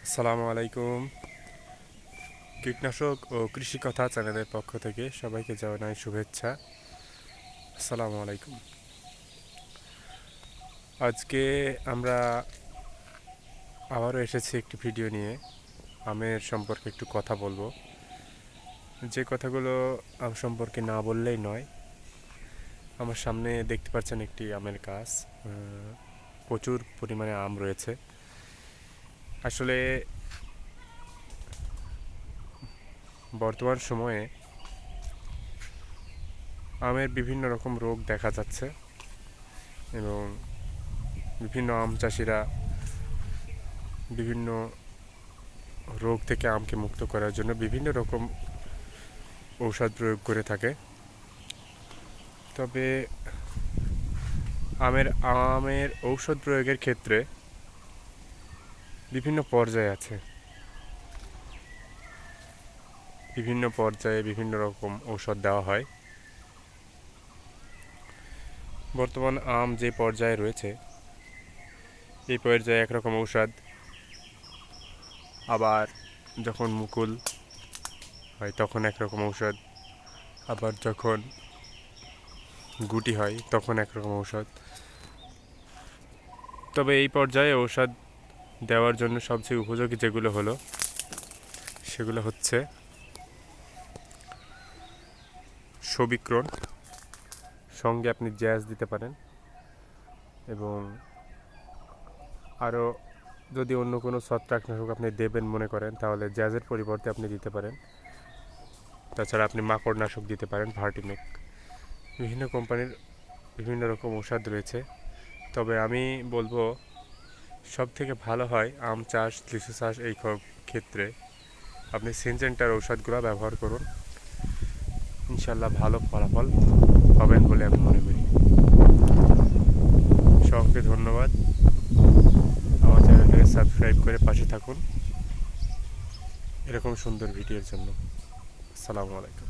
আসসালামু আলাইকুম। কীটনাশক ও কৃষি কথা চ্যানেলের পক্ষ থেকে সবাইকে জানাই শুভেচ্ছা। আসসালামু আলাইকুম। আজকে আমরা আবারও এসেছি একটি ভিডিও নিয়ে। আমের সম্পর্কে একটু কথা বলবো। যে কথাগুলো আম সম্পর্কে না বললেই নয়। আমার সামনে দেখতে পাচ্ছেন একটি আমের গাছ, প্রচুর পরিমাণে আম রয়েছে। আসলে বর্তমান সময়ে আমের বিভিন্ন রকম রোগ দেখা যাচ্ছে এবং বিভিন্ন আম চাষিরা বিভিন্ন রোগ থেকে আমকে মুক্ত করার জন্য বিভিন্ন রকম ঔষধ প্রয়োগ করে থাকে। তবে আমের ঔষধ প্রয়োগের ক্ষেত্রে বিভিন্ন পর্যায়ে আছে। বিভিন্ন পর্যায়ে বিভিন্ন রকম ঔষধ দেওয়া হয়। বর্তমান আম যে পর্যায়ে রয়েছে এই পর্যায়ে একরকম ঔষধ, আবার যখন মুকুল হয় তখন একরকম ঔষধ, আবার যখন গুটি হয় তখন একরকম ঔষধ। তবে এই পর্যায়ে ঔষধ দেওয়ার জন্য সবচেয়ে উপযোগী যেগুলো হলো সেগুলো হচ্ছে সবিক্রণ, সঙ্গে আপনি জ্যাজ দিতে পারেন, এবং আরও যদি অন্য কোনো ছত্রাকনাশক আপনি দেবেন মনে করেন তাহলে জ্যাজের পরিবর্তে আপনি দিতে পারেন। তাছাড়া আপনি মাকড়নাশক দিতে পারেন, ভার্টিমেক। বিভিন্ন কোম্পানির বিভিন্ন রকম ঔষধ রয়েছে। তবে আমি বলবো সব থেকে ভালো হয় আম চাষ, লিচু চাষ এই ক্ষেত্রে আপনি সিনজেন্টার ঔষধগুলো ব্যবহার করুন। ইনশাল্লাহ ভালো ফলাফল পাবেন বলে আমি মনে করি। সকলকে ধন্যবাদ। আমার চ্যানেলটাকে সাবস্ক্রাইব করে পাশে থাকুন এরকম সুন্দর ভিডিওর জন্য। আসসালামু আলাইকুম।